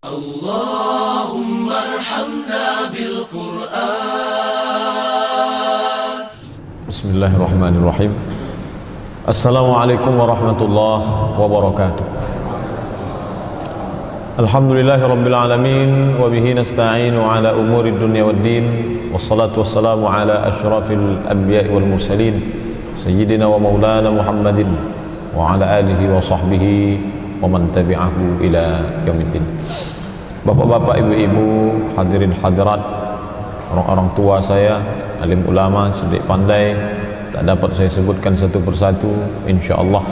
Allahumma arhamna bil Qur'an. Bismillahirrahmanirrahim. Assalamualaikum warahmatullahi wabarakatuh. Alhamdulillahi rabbil alamin wa bihi nasta'inu ala umuri dunya waddin, wassalatu wassalamu ala asyrafil anbiya'i wal mursalin sayyidina wa maulana Muhammadin wa ala alihi wa sahbihi wa man tabi'ahu ila yaumiddin. Bapak-bapak, ibu-ibu, hadirin hadirat, orang-orang tua saya, alim ulama, cerdik pandai, tak dapat saya sebutkan satu persatu. InsyaAllah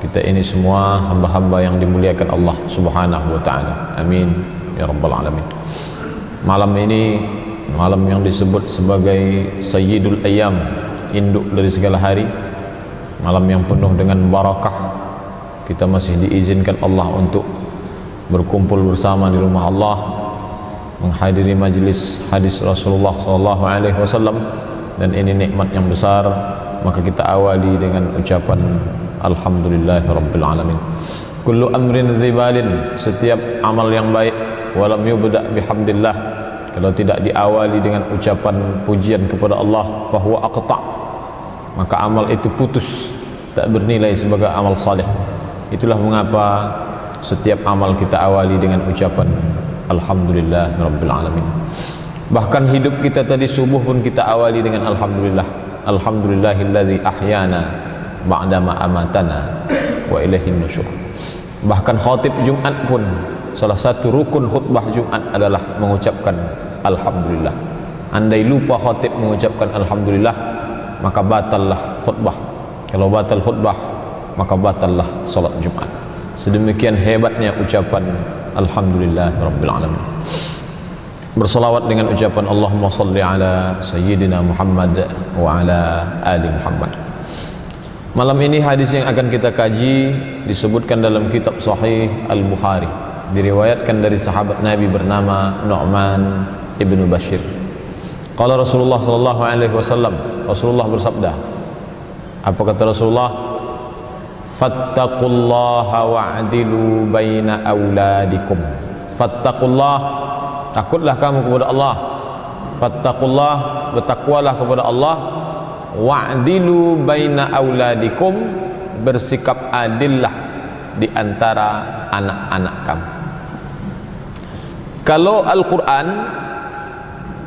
kita ini semua hamba-hamba yang dimuliakan Allah subhanahu wa ta'ala. Amin ya rabbal alamin. Malam ini malam yang disebut sebagai Sayyidul Ayyam, induk dari segala hari, malam yang penuh dengan barakah. Kita masih diizinkan Allah untuk berkumpul bersama di rumah Allah, menghadiri majlis hadis Rasulullah SAW, dan ini nikmat yang besar. Maka kita awali dengan ucapan Alhamdulillahirabbil alamin. Kullu amrin zibalin, setiap amal yang baik, walam yubda bihamdillah, kalau tidak diawali dengan ucapan pujian kepada Allah, fahuwa aqta', maka amal itu putus, tak bernilai sebagai amal saleh. Itulah mengapa setiap amal kita awali dengan ucapan Alhamdulillah Rabbil Alamin. Bahkan hidup kita tadi subuh pun kita awali dengan Alhamdulillah. Alhamdulillahilladzi ahyana ba'dama amatana wa ilaihin nusyur. Bahkan khatib Jumat pun, salah satu rukun khutbah Jumat adalah mengucapkan Alhamdulillah. Andai lupa khatib mengucapkan Alhamdulillah, maka batallah khutbah. Kalau batal khutbah, maka batallah salat Jumat. Sedemikian hebatnya ucapan Alhamdulillah Rabbil Alamin. Bersalawat dengan ucapan Allahumma salli ala Sayyidina Muhammad wa ala ali Muhammad. Malam ini hadis yang akan kita kaji disebutkan dalam kitab Sahih Al-Bukhari, diriwayatkan dari sahabat Nabi bernama Nu'man ibn Bashir. Qala Rasulullah sallallahu alaihi wasallam, Rasulullah bersabda, apa kata Rasulullah? Fattaqullaha wa'dilu baina auladikum. Fattaqullah, takutlah kamu kepada Allah. Fattaqullah, bertakwalah kepada Allah. Wa'dilu baina auladikum, bersikap adillah di antara anak-anak kamu. Kalau Al-Quran,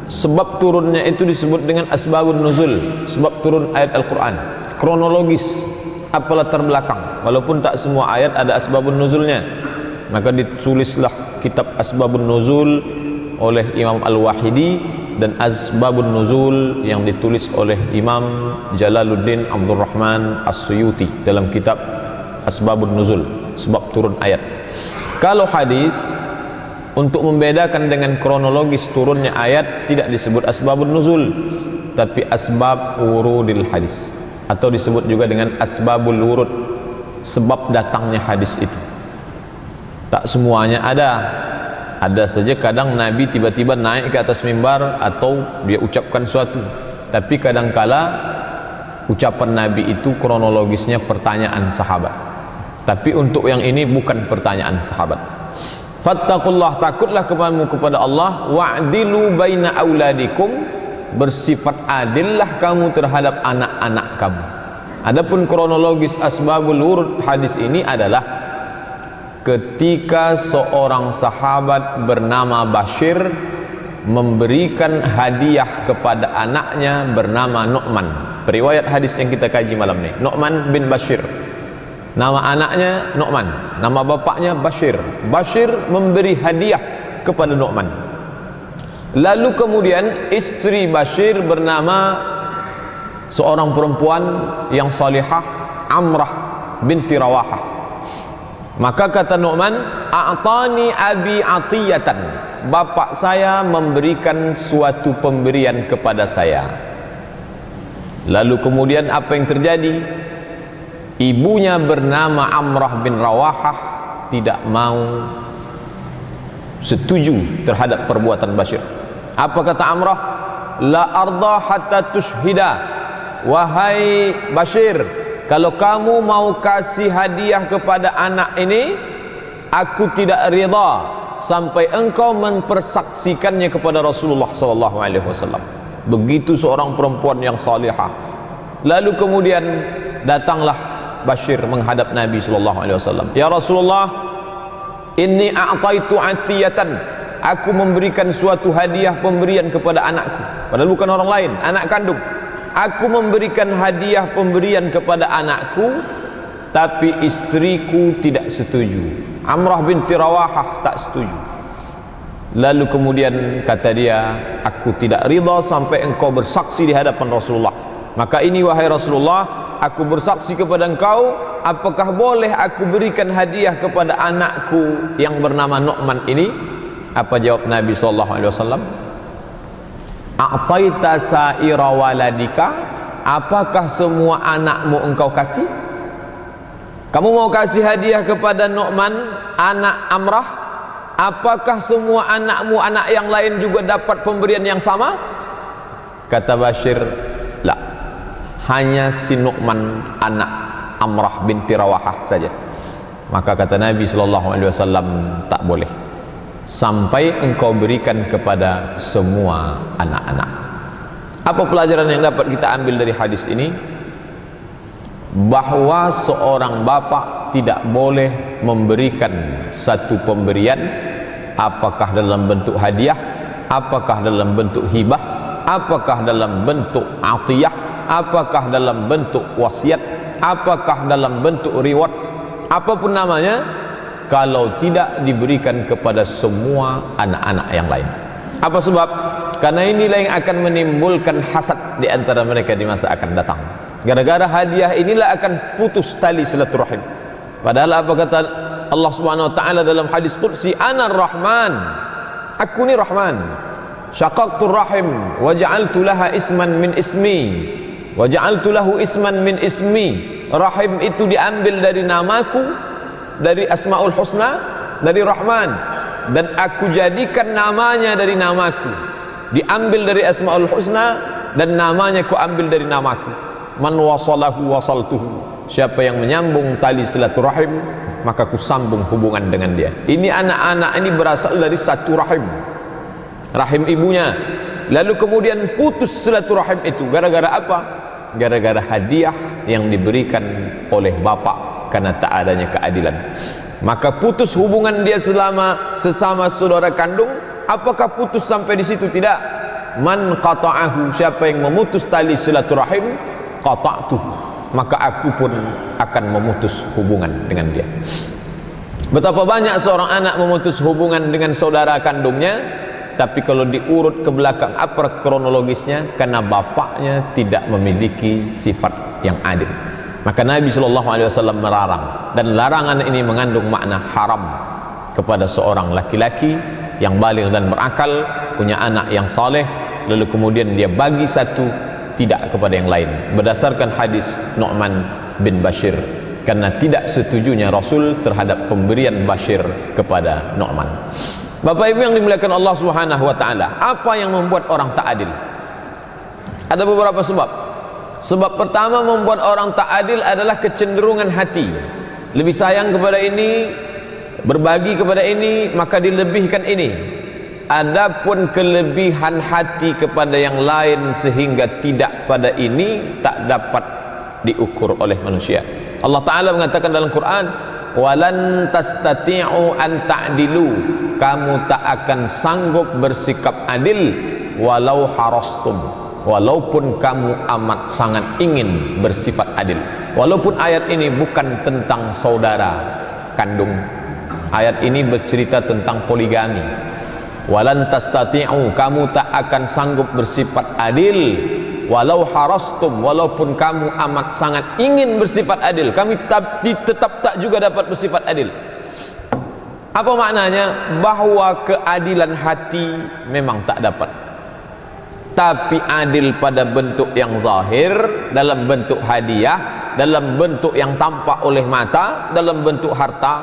sebab turunnya itu disebut dengan asbabun nuzul, sebab turun ayat Al-Quran, kronologis, apa latar belakang. Walaupun tak semua ayat ada asbabun nuzulnya, maka ditulislah kitab asbabun nuzul oleh Imam Al-Wahidi dan asbabun nuzul yang ditulis oleh Imam Jalaluddin Abdul Rahman As-Suyuti dalam kitab asbabun nuzul, sebab turun ayat. Kalau hadis, untuk membedakan dengan kronologis turunnya ayat, tidak disebut asbabun nuzul, tapi asbab wurudil hadis, atau disebut juga dengan asbabul wurud, sebab datangnya hadis itu. Tak semuanya ada saja kadang Nabi tiba-tiba naik ke atas mimbar atau dia ucapkan suatu, tapi kadangkala ucapan Nabi itu kronologisnya pertanyaan sahabat. Tapi untuk yang ini bukan pertanyaan sahabat. Fattaqullah, takutlah kepadamu kepada Allah. Wa'dilu baina auladikum, bersifat adillah kamu terhadap anak-anak kamu. Adapun kronologis asbabul wurud hadis ini adalah ketika seorang sahabat bernama Bashir memberikan hadiah kepada anaknya bernama Nu'man. Periwayat hadis yang kita kaji malam ini, Nu'man bin Bashir. Nama anaknya Nu'man, nama bapaknya Bashir. Bashir memberi hadiah kepada Nu'man. Lalu kemudian istri Bashir bernama seorang perempuan yang salihah, Amrah binti Rawahah. Maka kata Nu'man, a'tani abi atiyatan, bapak saya memberikan suatu pemberian kepada saya. Lalu kemudian apa yang terjadi? Ibunya bernama Amrah bin Rawahah tidak mau setuju terhadap perbuatan Bashir. Apa kata Amrah? La arda hatta tushhida, wahai Bashir, kalau kamu mau kasih hadiah kepada anak ini, aku tidak rida sampai engkau mempersaksikannya kepada Rasulullah sallallahu alaihi wasallam. Begitu seorang perempuan yang salihah. Lalu kemudian datanglah Bashir menghadap Nabi sallallahu alaihi wasallam. Ya Rasulullah, inni a'taitu atiyatan. Aku memberikan suatu hadiah pemberian kepada anakku. Padahal bukan orang lain, anak kandung. Aku memberikan hadiah pemberian kepada anakku, tapi istriku tidak setuju. Amrah binti Rawahah tak setuju. Lalu kemudian kata dia, aku tidak ridha sampai engkau bersaksi di hadapan Rasulullah. Maka ini wahai Rasulullah, aku bersaksi kepada engkau, apakah boleh aku berikan hadiah kepada anakku yang bernama Nu'man ini? Apa jawab Nabi SAW? A'taita sa'ira waladika, apakah semua anakmu engkau kasih? Kamu mau kasih hadiah kepada Nu'man, anak Amrah? Apakah semua anakmu, anak yang lain juga dapat pemberian yang sama? Kata Bashir, la, hanya si Nu'man anak Amrah binti Rawahah saja. Maka kata Nabi SAW, tak boleh sampai engkau berikan kepada semua anak-anak. Apa pelajaran yang dapat kita ambil dari hadis ini? Bahwa seorang bapak tidak boleh memberikan satu pemberian, apakah dalam bentuk hadiah, apakah dalam bentuk hibah, apakah dalam bentuk atiyah, apakah dalam bentuk wasiat, apakah dalam bentuk reward, apapun namanya, kalau tidak diberikan kepada semua anak-anak yang lain. Apa sebab? Karena inilah yang akan menimbulkan hasad di antara mereka di masa akan datang. Gara-gara hadiah inilah akan putus tali silaturahim. Padahal apa kata Allah Subhanahu wa taala dalam hadis qudsi, Ana Rahman, aku ni Rahman, syaqaqtu rahim wa ja'altu laha isman min ismi wa ja'altu lahu isman min ismi. Rahim itu diambil dari namaku, dari Asmaul Husna, dari Rahman, dan aku jadikan namanya dari namaku, diambil dari Asmaul Husna, dan namanya ku ambil dari namaku. Man wasalahu wasaltuhu, siapa yang menyambung tali silaturahim, maka ku sambung hubungan dengan dia. Ini anak-anak ini berasal dari satu rahim, rahim ibunya. Lalu kemudian putus silaturahim itu gara-gara apa? Gara-gara hadiah yang diberikan oleh bapak karena tak adanya keadilan. Maka putus hubungan dia sesama saudara kandung. Apakah putus sampai di situ? Tidak. Man qata'ahu, siapa yang memutus tali silaturahim, qata'tuhu, maka aku pun akan memutus hubungan dengan dia. Betapa banyak seorang anak memutus hubungan dengan saudara kandungnya, tapi kalau diurut ke belakang apa kronologisnya, karena bapaknya tidak memiliki sifat yang adil. Maka Nabi SAW melarang, dan larangan ini mengandung makna haram kepada seorang laki-laki yang baligh dan berakal, punya anak yang saleh, lalu kemudian dia bagi satu tidak kepada yang lain, berdasarkan hadis Nu'man bin Bashir, karena tidak setujunya Rasul terhadap pemberian Bashir kepada Nu'man. Bapak Ibu yang dimuliakan Allah Subhanahu wa taala, apa yang membuat orang tak adil? Ada beberapa sebab. Sebab pertama membuat orang tak adil adalah kecenderungan hati. Lebih sayang kepada ini, berbagi kepada ini, maka dilebihkan ini. Adapun kelebihan hati kepada yang lain sehingga tidak pada ini, tak dapat diukur oleh manusia. Allah Ta'ala mengatakan dalam Quran, walan tastati'u an ta'dilu, kamu tak akan sanggup bersikap adil walau harastum, walaupun kamu amat sangat ingin bersifat adil. Walaupun ayat ini bukan tentang saudara kandung, ayat ini bercerita tentang poligami. Walan tastati'u, kamu tak akan sanggup bersifat adil walau harastum, walaupun kamu amat sangat ingin bersifat adil, kami tetap tak juga dapat bersifat adil. Apa maknanya? Bahwa keadilan hati memang tak dapat, tapi adil pada bentuk yang zahir, dalam bentuk hadiah, dalam bentuk yang tampak oleh mata, dalam bentuk harta,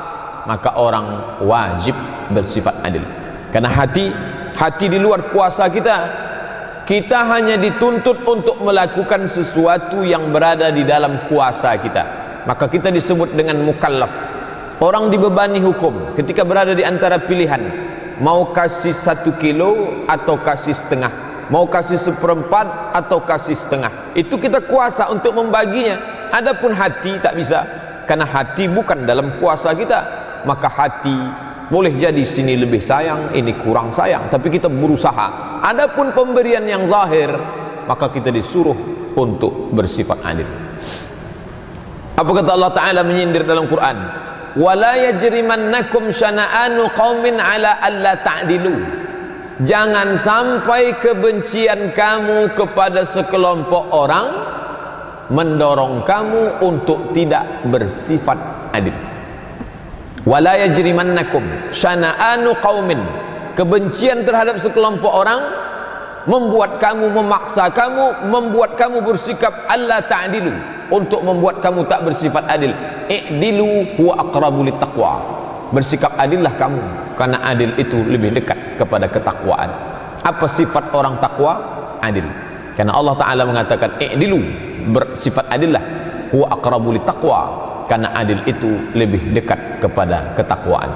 maka orang wajib bersifat adil. Karena hati di luar kuasa kita. Kita hanya dituntut untuk melakukan sesuatu yang berada di dalam kuasa kita. Maka kita disebut dengan mukallaf. Orang dibebani hukum ketika berada di antara pilihan. mau kasih 1 kilo atau kasih setengah, mau kasih 1/4 atau kasih setengah, itu kita kuasa untuk membaginya. Adapun hati tak bisa, karena hati bukan dalam kuasa kita. Maka hati boleh jadi sini lebih sayang, ini kurang sayang, tapi kita berusaha. Adapun pemberian yang zahir, maka kita disuruh untuk bersifat adil. Apa kata Allah Ta'ala menyindir dalam Quran? Wala yajrimannakum syana'anu qaumin ala alla ta'dilu. Jangan sampai kebencian kamu kepada sekelompok orang mendorong kamu untuk tidak bersifat adil. Wala yajrimannakum syana'anu qaumin. Kebencian terhadap sekelompok orang membuat kamu, memaksa kamu, membuat kamu bersikap alla ta'dilu, untuk membuat kamu tak bersifat adil. I'dilu huwa aqrabu littaqwa. Bersikap adillah kamu, karena adil itu lebih dekat kepada ketakwaan. Apa sifat orang takwa? Adil. Karena Allah Ta'ala mengatakan i'dilu, bersifat adillah, huwa aqrabu littaqwa, karena adil itu lebih dekat kepada ketakwaan.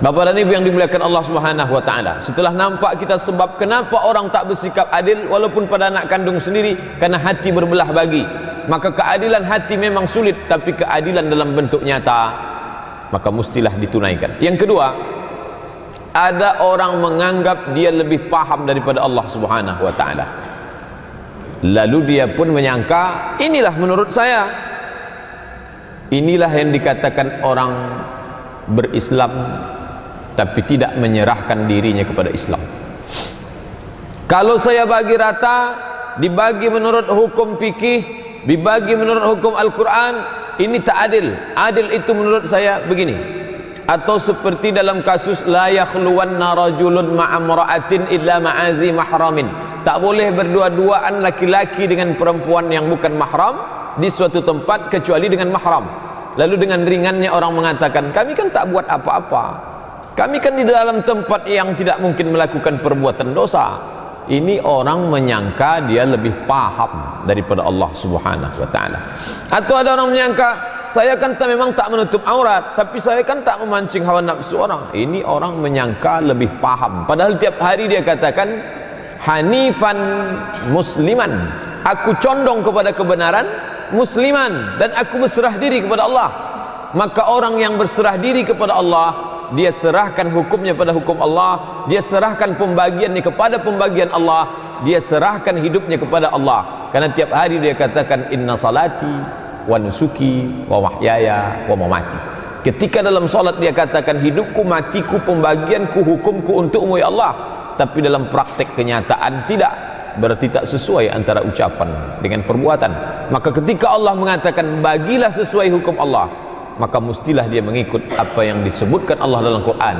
Bapak dan Ibu yang dimuliakan Allah Subhanahu wa Ta'ala, setelah nampak kita sebab kenapa orang tak bersikap adil walaupun pada anak kandung sendiri, karena hati berbelah bagi. Maka keadilan hati memang sulit, tapi keadilan dalam bentuk nyata maka mestilah ditunaikan. Yang kedua, ada orang menganggap dia lebih paham daripada Allah Subhanahu wa Ta'ala, lalu dia pun menyangka inilah menurut saya. Inilah yang dikatakan orang berislam tapi tidak menyerahkan dirinya kepada Islam. Kalau saya bagi rata, dibagi menurut hukum fikih, dibagi menurut hukum Al-Quran, ini tak adil. Adil itu menurut saya begini. Atau seperti dalam kasus la yakhluwanna rajulun ma'amra'atin illa ma'azi mahramin. Tak boleh berdua-duaan laki-laki dengan perempuan yang bukan mahram di suatu tempat kecuali dengan mahram. Lalu dengan ringannya orang mengatakan, kami kan tak buat apa-apa, kami kan di dalam tempat yang tidak mungkin melakukan perbuatan dosa. Ini orang menyangka dia lebih paham daripada Allah Subhanahu wa Ta'ala. Atau ada orang menyangka, saya kan memang tak menutup aurat, tapi saya kan tak memancing hawa nafsu orang. Ini orang menyangka lebih paham, padahal tiap hari dia katakan hanifan musliman, aku condong kepada kebenaran, musliman, dan aku berserah diri kepada Allah. Maka orang yang berserah diri kepada Allah, dia serahkan hukumnya pada hukum Allah, dia serahkan pembagiannya kepada pembagian Allah, dia serahkan hidupnya kepada Allah. Karena tiap hari dia katakan inna salati wa nusuki wa mahyaya wa mamati. Ketika dalam salat dia katakan hidupku, matiku, pembagianku, hukumku untukmu ya Allah. Tapi dalam praktek kenyataan tidak, berarti tak sesuai antara ucapan dengan perbuatan. Maka ketika Allah mengatakan bagilah sesuai hukum Allah, maka mestilah dia mengikut apa yang disebutkan Allah dalam Quran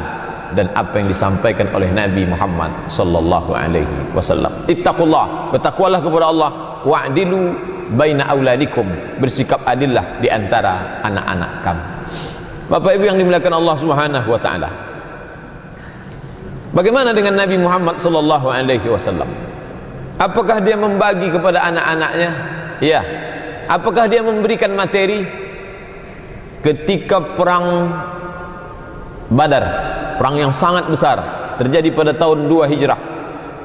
dan apa yang disampaikan oleh Nabi Muhammad sallallahu alaihi wasallam. Ittaqullah, bertakwalah kepada Allah, wa'dilu baina auladikum, bersikap adillah di antara anak-anak kamu. Bapak Ibu yang dimuliakan Allah Subhanahu wa Ta'ala, bagaimana dengan Nabi Muhammad sallallahu alaihi wasallam? Apakah dia membagi kepada anak-anaknya? Ya. Apakah dia memberikan materi? Ketika perang Badar, perang yang sangat besar, terjadi pada tahun 2 Hijrah,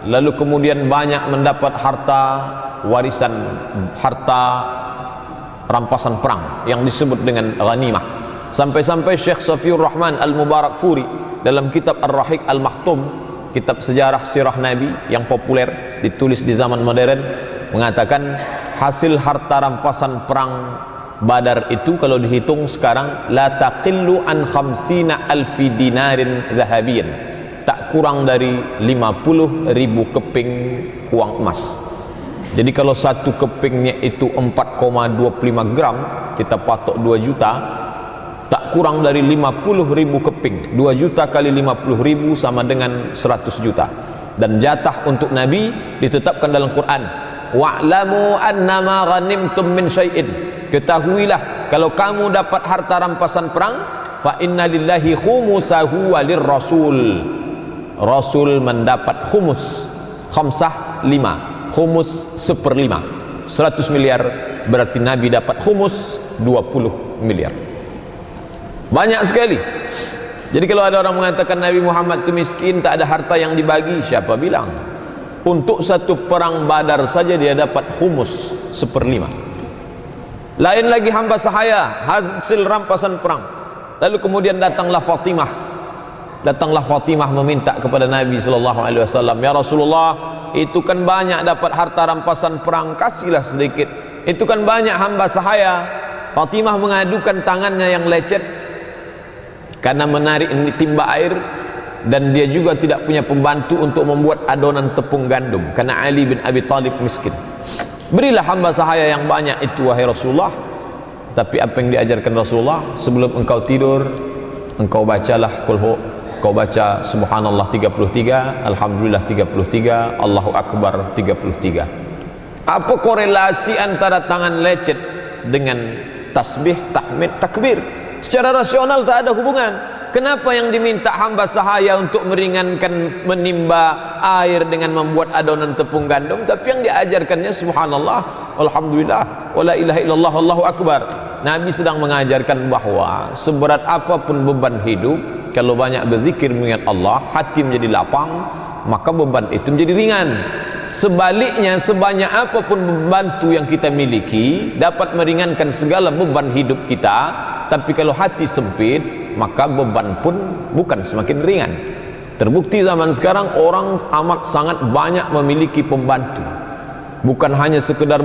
lalu kemudian banyak mendapat harta warisan, harta rampasan perang yang disebut dengan ghanimah. Sampai-sampai Syekh Safiur Rahman Al-Mubarak Furi dalam kitab Ar-Rahiq Al-Maktum, kitab sejarah sirah Nabi yang populer ditulis di zaman modern, mengatakan hasil harta rampasan perang Badar itu kalau dihitung sekarang la taqillu an khamsina alfi dinarin zahabiyin, tak kurang dari 50.000 keping uang emas. Jadi kalau satu kepingnya itu 4,25 gram, kita patok 2 juta, tak kurang dari 50.000 keping. 2 juta kali 50.000 sama dengan 100 juta. Dan jatah untuk Nabi ditetapkan dalam Quran, wa'lamu annama ghanimtum min syai'in, ketahuilah kalau kamu dapat harta rampasan perang, fa inna lillahi khumusahu walir rasul, rasul mendapat khumus, khamsah 5, khumus 1/5, 100 miliar, berarti Nabi dapat khumus 20 miliar. Banyak sekali. Jadi kalau ada orang mengatakan Nabi Muhammad itu miskin, tak ada harta yang dibagi, siapa bilang? Untuk satu perang Badar saja dia dapat humus 1/5. Lain lagi hamba sahaya, hasil rampasan perang. Lalu kemudian datanglah Fatimah meminta kepada Nabi SAW, ya Rasulullah, itu kan banyak dapat harta rampasan perang, kasihlah sedikit. Itu kan banyak hamba sahaya. Fatimah mengadukan tangannya yang lecet karena menarik timba air, dan dia juga tidak punya pembantu untuk membuat adonan tepung gandum karena Ali bin Abi Thalib miskin. Berilah hamba sahaya yang banyak itu wahai Rasulullah. Tapi apa yang diajarkan Rasulullah, sebelum engkau tidur engkau bacalah kau baca subhanallah 33, alhamdulillah 33, Allahu akbar 33. Apa korelasi antara tangan lecet dengan tasbih, tahmid, takbir? Secara rasional tak ada hubungan. Kenapa yang diminta hamba sahaya untuk meringankan menimba air dengan membuat adonan tepung gandum, tapi yang diajarkannya subhanallah, alhamdulillah, wala ilaha illallah, Allahu akbar. Nabi sedang mengajarkan bahwa seberat apapun beban hidup, kalau banyak berzikir mengingat Allah, hati menjadi lapang, maka beban itu menjadi ringan. Sebaliknya, sebanyak apapun pembantu yang kita miliki dapat meringankan segala beban hidup kita, tapi kalau hati sempit, maka beban pun bukan semakin ringan. Terbukti zaman sekarang orang amat sangat banyak memiliki pembantu. Bukan hanya sekedar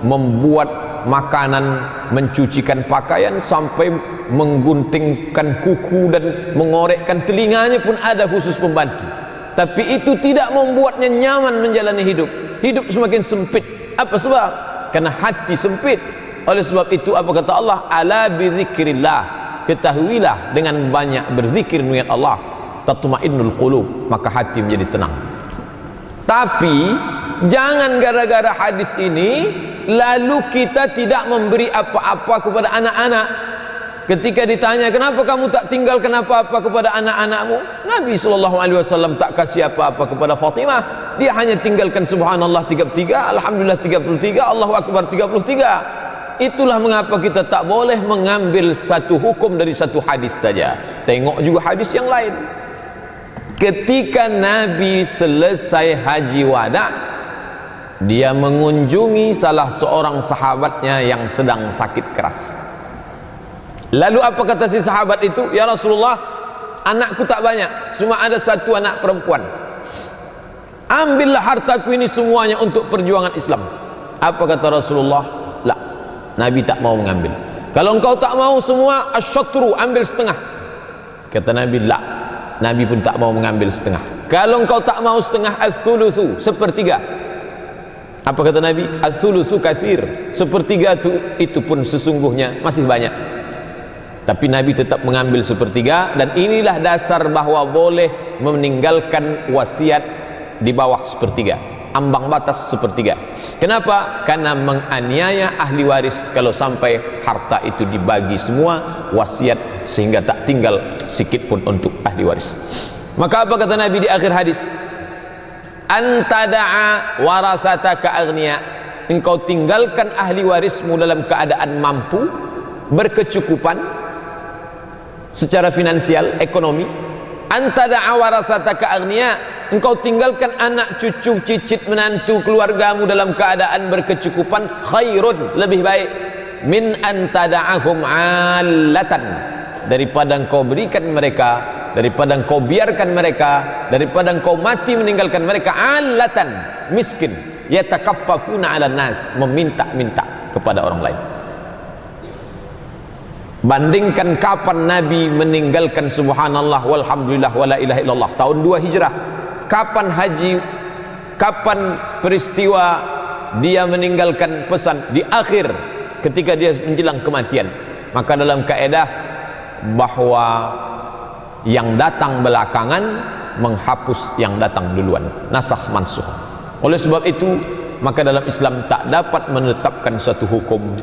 membuat makanan, mencucikan pakaian, sampai mengguntingkan kuku dan mengorekkan telinganya pun ada khusus pembantu. Tapi itu tidak membuatnya nyaman menjalani hidup. Hidup semakin sempit. Apa sebab? Karena hati sempit. Oleh sebab itu apa kata Allah? Ala bizikrillah, ketahuilah dengan banyak berzikir mengingat Allah, tatma'innul qulub, maka hati menjadi tenang. Tapi jangan gara-gara hadis ini lalu kita tidak memberi apa-apa kepada anak-anak. Ketika ditanya, kenapa kamu tak tinggalkan apa-apa kepada anak-anakmu? Nabi SAW tak kasih apa-apa kepada Fatimah. Dia hanya tinggalkan subhanallah 33, alhamdulillah 33, Allahu akbar 33. Itulah mengapa kita tak boleh mengambil satu hukum dari satu hadis saja. Tengok juga hadis yang lain. Ketika Nabi selesai haji wada, dia mengunjungi salah seorang sahabatnya yang sedang sakit keras. Lalu apa kata si sahabat itu? Ya Rasulullah, anakku tak banyak, cuma ada satu anak perempuan. Ambillah hartaku ini semuanya untuk perjuangan Islam. Apa kata Rasulullah? La, Nabi tak mau mengambil. Kalau engkau tak mau semua, asyatru, ambil setengah. Kata Nabi, la, Nabi pun tak mau mengambil setengah. Kalau engkau tak mau setengah, as-thuluthu, sepertiga. Apa kata Nabi? As-thuluthu katsir, sepertiga itu pun sesungguhnya masih banyak. Tapi Nabi tetap mengambil sepertiga, dan inilah dasar bahwa boleh meninggalkan wasiat di bawah sepertiga, ambang batas sepertiga. Kenapa? Karena menganiaya ahli waris kalau sampai harta itu dibagi semua wasiat sehingga tak tinggal sikit pun untuk ahli waris. Maka apa kata Nabi di akhir hadis? Antada'a warasataka aghnia, engkau tinggalkan ahli warismu dalam keadaan mampu, berkecukupan secara finansial, ekonomi. Antada'a warasataka aghnia, engkau tinggalkan anak cucu cicit menantu keluargamu dalam keadaan berkecukupan, khairun, lebih baik, min antada'ahum 'allatan, daripada engkau berikan mereka, daripada engkau biarkan mereka, daripada engkau mati meninggalkan mereka 'allatan, miskin, yatakaffafuna 'alan nas, meminta-minta kepada orang lain. Bandingkan kapan Nabi meninggalkan subhanallah walhamdulillah wala ilaha illallah, tahun 2 hijrah. Kapan haji, kapan peristiwa dia meninggalkan pesan? Di akhir, ketika dia menjelang kematian. Maka dalam kaedah bahwa yang datang belakangan menghapus yang datang duluan, nasakh mansukh. Oleh sebab itu, maka dalam Islam tak dapat menetapkan suatu hukum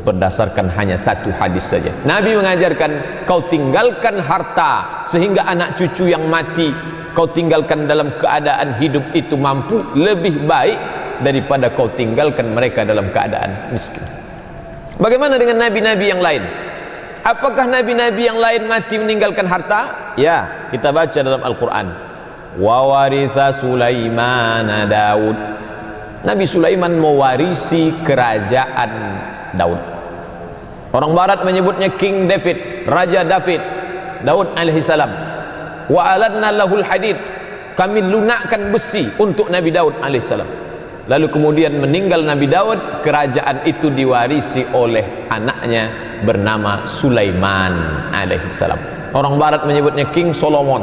berdasarkan hanya satu hadis saja. Nabi mengajarkan, kau tinggalkan harta sehingga anak cucu yang mati kau tinggalkan dalam keadaan hidup itu mampu, lebih baik daripada kau tinggalkan mereka dalam keadaan miskin. Bagaimana dengan nabi-nabi yang lain? Apakah nabi-nabi yang lain mati meninggalkan harta? Ya, kita baca dalam Al-Quran. Wa waritha Sulaiman Daud. Nabi Sulaiman mewarisi kerajaan Daud. Orang barat menyebutnya King David, Raja David, Daud alaihissalam. Wa aladna lahul hadid. Kami lunakkan besi untuk Nabi Daud alaihissalam. Lalu kemudian meninggal Nabi Daud, kerajaan itu diwarisi oleh anaknya bernama Sulaiman alaihissalam. Orang barat menyebutnya King Solomon,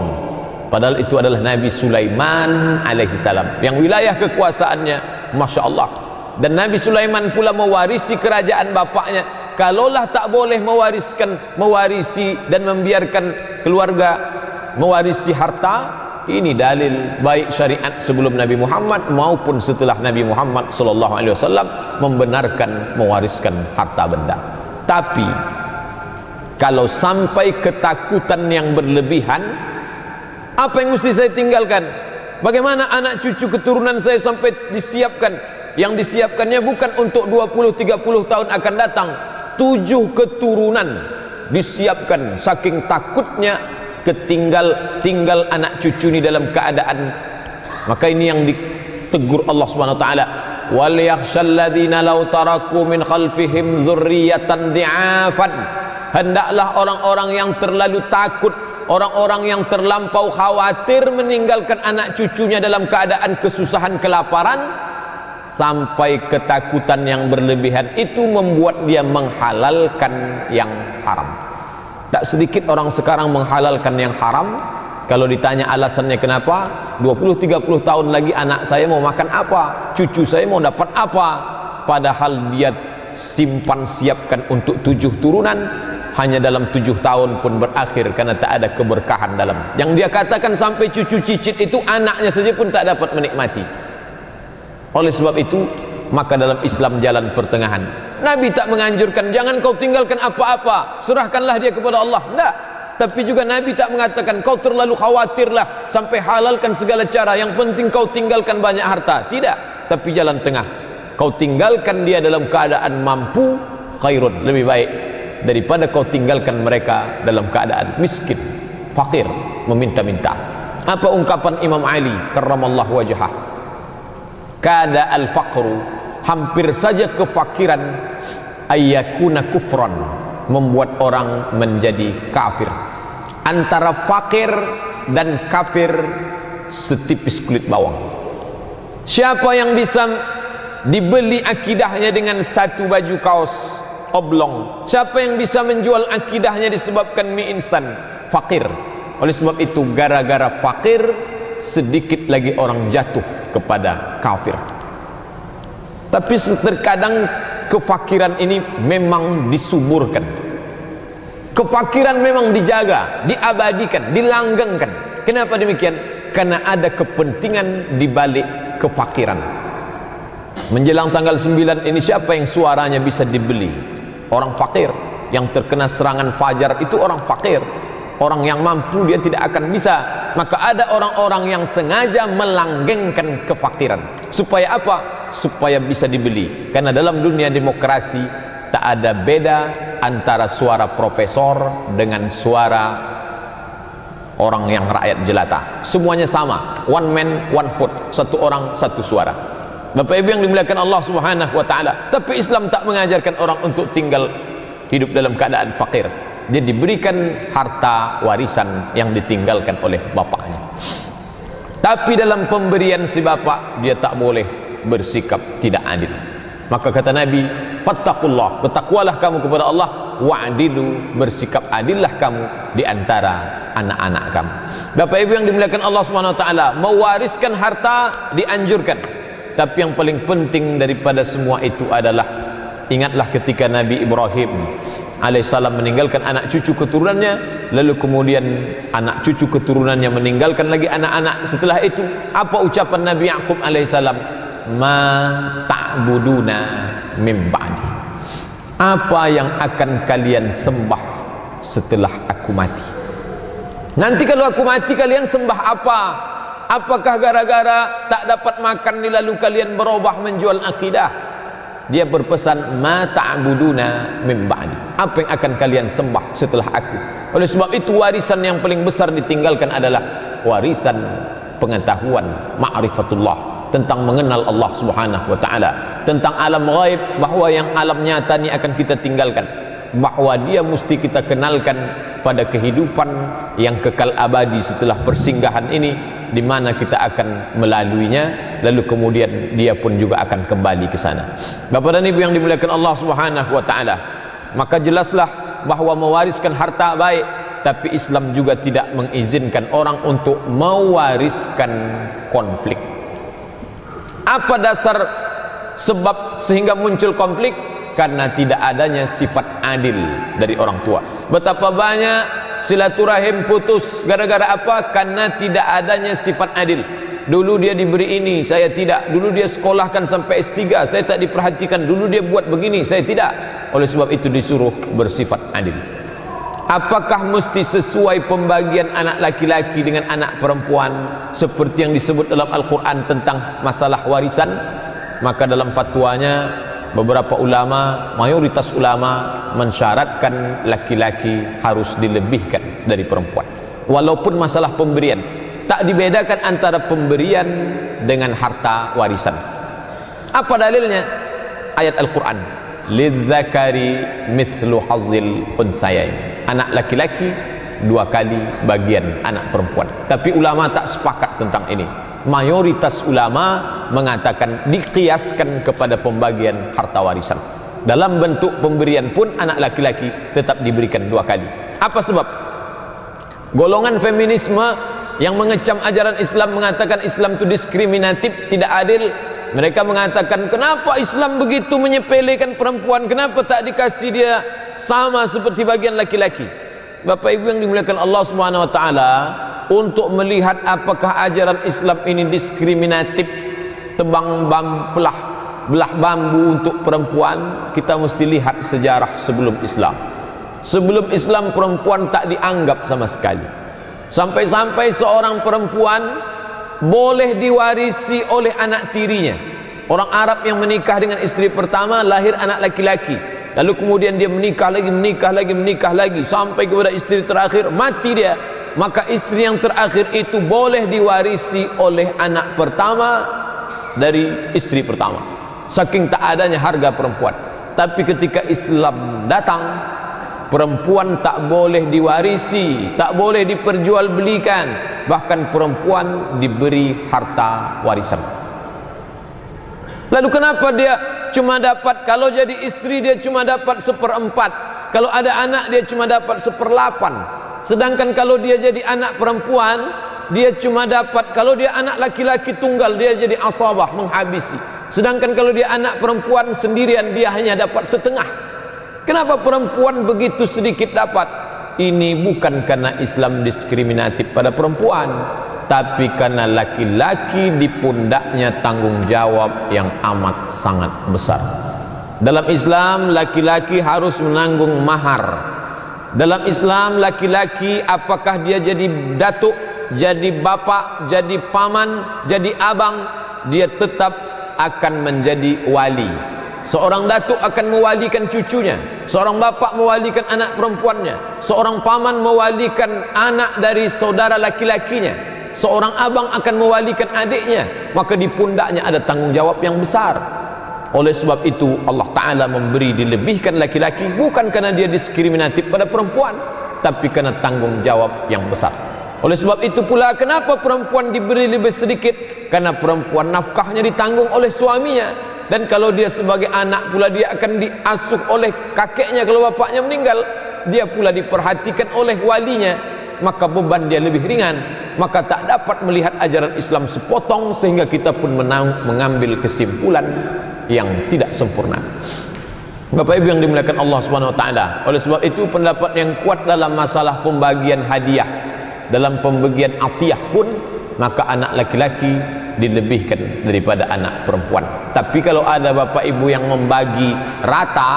padahal itu adalah Nabi Sulaiman alaihissalam yang wilayah kekuasaannya Masya Allah. Dan Nabi Sulaiman pula mewarisi kerajaan bapaknya. Kalaulah tak boleh mewarisi dan membiarkan keluarga mewarisi harta, ini dalil baik syariat sebelum Nabi Muhammad maupun setelah Nabi Muhammad SAW membenarkan mewariskan harta benda. Tapi kalau sampai ketakutan yang berlebihan, apa yang mesti saya tinggalkan? Bagaimana anak cucu keturunan saya sampai disiapkan? Yang disiapkannya bukan untuk 20-30 tahun akan datang, 7 keturunan disiapkan, saking takutnya tinggal anak cucu ini dalam keadaan. Maka ini yang ditegur Allah Subhanahu wa taala, wal yakhshal ladzina law taraku min khalfihim dzurriyyatan di'afan. Hendaklah orang-orang yang terlalu takut, orang-orang yang terlampau khawatir meninggalkan anak cucunya dalam keadaan kesusahan, kelaparan, sampai ketakutan yang berlebihan itu membuat dia menghalalkan yang haram. Tak sedikit orang sekarang menghalalkan yang haram. Kalau ditanya alasannya kenapa, 20-30 tahun lagi anak saya mau makan apa, cucu saya mau dapat apa, padahal dia siapkan untuk 7 turunan, hanya dalam 7 tahun pun berakhir karena tak ada keberkahan dalam. Yang dia katakan sampai cucu cicit itu, anaknya saja pun tak dapat menikmati. Oleh sebab itu, maka dalam Islam jalan pertengahan. Nabi tak menganjurkan jangan kau tinggalkan apa-apa, serahkanlah dia kepada Allah. Tidak. Tapi juga Nabi tak mengatakan kau terlalu khawatirlah sampai halalkan segala cara, yang penting kau tinggalkan banyak harta. Tidak. Tapi jalan tengah, kau tinggalkan dia dalam keadaan mampu, khairun, lebih baik daripada kau tinggalkan mereka dalam keadaan miskin, fakir, meminta-minta. Apa ungkapan Imam Ali karramallahu wajhah? Kada al-faqru, hampir saja kefakiran, ayyakuna kufran, membuat orang menjadi kafir. Antara fakir dan kafir setipis kulit bawang. Siapa yang bisa dibeli akidahnya dengan satu baju kaos oblong? Siapa yang bisa menjual akidahnya disebabkan mie instan? Fakir. Oleh sebab itu, gara-gara fakir sedikit lagi orang jatuh kepada kafir. Tapi terkadang kefakiran ini memang disuburkan. Kefakiran memang dijaga, diabadikan, dilanggengkan. Kenapa demikian? Karena ada kepentingan di balik kefakiran. Menjelang tanggal 9 ini, siapa yang suaranya bisa dibeli? Orang fakir. Yang terkena serangan fajar itu orang fakir. Orang yang mampu dia tidak akan bisa. Maka ada orang-orang yang sengaja melanggengkan kefakiran. Supaya apa? Supaya bisa dibeli. Karena dalam dunia demokrasi tak ada beda antara suara profesor dengan suara orang yang rakyat jelata. Semuanya sama. One man, one vote. Satu orang, satu suara. Bapak Ibu yang dimuliakan Allah Subhanahu wa taala. Tapi Islam tak mengajarkan orang untuk tinggal hidup dalam keadaan fakir. Dia diberikan harta warisan yang ditinggalkan oleh bapaknya. Tapi dalam pemberian si bapak, dia tak boleh bersikap tidak adil. Maka kata Nabi, fattaqullah, bertakwalah kamu kepada Allah, wa'adilu, bersikap adillah kamu di antara anak-anak kamu. Bapak Ibu yang dimuliakan Allah Subhanahu wa taala, mewariskan harta dianjurkan. Tapi yang paling penting daripada semua itu adalah, ingatlah ketika Nabi Ibrahim alaihissalam meninggalkan anak cucu keturunannya, lalu kemudian anak cucu keturunannya meninggalkan lagi anak-anak setelah itu. Apa ucapan Nabi Yaqub alaihissalam? Ma ta'buduna min ba'di. Apa yang akan kalian sembah setelah aku mati? Nanti kalau aku mati kalian sembah apa? Apakah gara-gara tak dapat makan lalu kalian berubah menjual akidah? Dia berpesan ma ta'buduna min ba'di. Apa yang akan kalian sembah setelah aku? Oleh sebab itu warisan yang paling besar ditinggalkan adalah warisan pengetahuan, ma'rifatullah, tentang mengenal Allah Subhanahu wa taala, tentang alam ghaib, bahwa yang alam nyata ini akan kita tinggalkan, bahwa dia mesti kita kenalkan pada kehidupan yang kekal abadi setelah persinggahan ini, di mana kita akan melaluinya, lalu kemudian dia pun juga akan kembali ke sana. Bapak dan Ibu yang dimuliakan Allah Subhanahu wa taala, maka jelaslah bahwa mewariskan harta baik, tapi Islam juga tidak mengizinkan orang untuk mewariskan konflik. Apa dasar sebab sehingga muncul konflik? Karena tidak adanya sifat adil dari orang tua. Betapa banyak silaturahim putus gara-gara apa? Karena tidak adanya sifat adil. Dulu dia diberi ini, saya tidak. Dulu dia sekolahkan sampai S3, saya tak diperhatikan. Dulu dia buat begini, saya tidak. Oleh sebab itu disuruh bersifat adil. Apakah mesti sesuai pembagian anak laki-laki dengan anak perempuan seperti yang disebut dalam Al-Quran tentang masalah warisan? Maka dalam fatwanya beberapa ulama, mayoritas ulama mensyaratkan laki-laki harus dilebihkan dari perempuan. Walaupun masalah pemberian tak dibedakan antara pemberian dengan harta warisan. Apa dalilnya? Ayat Al-Quran, lidzakari mithlu hazzil unsayain. Anak laki-laki 2 kali bagian anak perempuan. Tapi ulama tak sepakat tentang ini. Mayoritas ulama mengatakan dikiaskan kepada pembagian harta warisan. Dalam bentuk pemberian pun anak laki-laki tetap diberikan 2 kali. Apa sebab? Golongan feminisme yang mengecam ajaran Islam mengatakan Islam itu diskriminatif, tidak adil. Mereka mengatakan, kenapa Islam begitu menyepelekan perempuan? Kenapa tak dikasih dia sama seperti bagian laki-laki? Bapak Ibu yang dimuliakan Allah Subhanahu wa taala, untuk melihat apakah ajaran Islam ini diskriminatif, belah bambu untuk perempuan, kita mesti lihat sejarah sebelum Islam. Sebelum Islam perempuan tak dianggap sama sekali. Sampai-sampai seorang perempuan boleh diwarisi oleh anak tirinya. Orang Arab yang menikah dengan istri pertama lahir anak laki-laki, lalu kemudian dia menikah lagi sampai kepada istri terakhir, mati dia. Maka istri yang terakhir itu boleh diwarisi oleh anak pertama dari istri pertama, saking tak adanya harga perempuan. Tapi ketika Islam datang, perempuan tak boleh diwarisi, tak boleh diperjualbelikan, bahkan perempuan diberi harta warisan. Lalu kenapa dia cuma dapat, kalau jadi istri dia cuma dapat 1/4, kalau ada anak dia cuma dapat 1/8, sedangkan kalau dia jadi anak perempuan dia cuma dapat, kalau dia anak laki-laki tunggal dia jadi asabah, menghabisi, sedangkan kalau dia anak perempuan sendirian dia hanya dapat setengah. Kenapa perempuan begitu sedikit dapat? Ini bukan karena Islam diskriminatif pada perempuan, tapi karena laki-laki di pundaknya tanggung jawab yang amat sangat besar. Dalam Islam laki-laki harus menanggung mahar. Dalam Islam laki-laki apakah dia jadi datuk, jadi bapak, jadi paman, jadi abang, dia tetap akan menjadi wali. Seorang datuk akan mewalikan cucunya, seorang bapak mewalikan anak perempuannya, seorang paman mewalikan anak dari saudara laki-lakinya, seorang abang akan mewalikan adiknya. Maka di pundaknya ada tanggung jawab yang besar. Oleh sebab itu Allah Ta'ala memberi dilebihkan laki-laki, bukan karena dia diskriminatif pada perempuan, tapi karena tanggung jawab yang besar. Oleh sebab itu pula kenapa perempuan diberi lebih sedikit? Karena perempuan nafkahnya ditanggung oleh suaminya, dan kalau dia sebagai anak pula dia akan diasuh oleh kakeknya kalau bapaknya meninggal, dia pula diperhatikan oleh walinya, maka beban dia lebih ringan. Maka tak dapat melihat ajaran Islam sepotong sehingga kita pun mengambil kesimpulan yang tidak sempurna. Bapak Ibu yang dimuliakan Allah Subhanahu wa taala, oleh sebab itu pendapat yang kuat dalam masalah pembagian hadiah, dalam pembagian atiyah pun, maka anak laki-laki dilebihkan daripada anak perempuan. Tapi kalau ada bapak ibu yang membagi rata,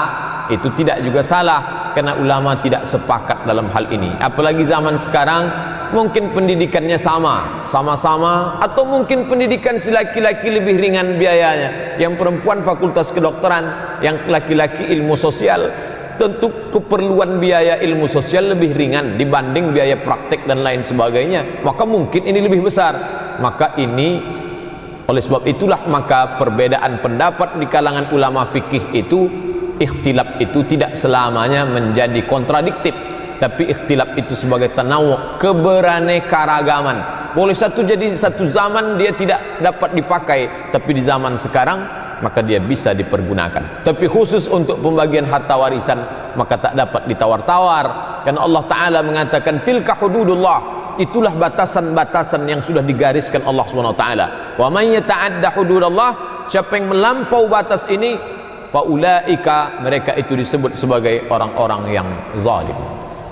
itu tidak juga salah, karena ulama tidak sepakat dalam hal ini. Apalagi zaman sekarang mungkin pendidikannya sama-sama, atau mungkin pendidikan si laki-laki lebih ringan biayanya, yang perempuan fakultas kedokteran, yang laki-laki ilmu sosial. tentu keperluan biaya ilmu sosial lebih ringan dibanding biaya praktek dan lain sebagainya, maka mungkin ini lebih besar. Maka ini, oleh sebab itulah maka perbedaan pendapat di kalangan ulama fikih itu, ikhtilaf itu tidak selamanya menjadi kontradiktif, tapi ikhtilaf itu sebagai tanawwu, keberaneka-ragaman. Boleh jadi satu zaman dia tidak dapat dipakai, tapi di zaman sekarang maka dia bisa dipergunakan. Tapi khusus untuk pembagian harta warisan maka tak dapat ditawar-tawar, karena Allah Ta'ala mengatakan tilka hududullah, itulah batasan-batasan yang sudah digariskan Allah SWT. Wa man yata'adda hududallah, siapa yang melampau batas ini, faulaika, mereka itu disebut sebagai orang-orang yang zalim.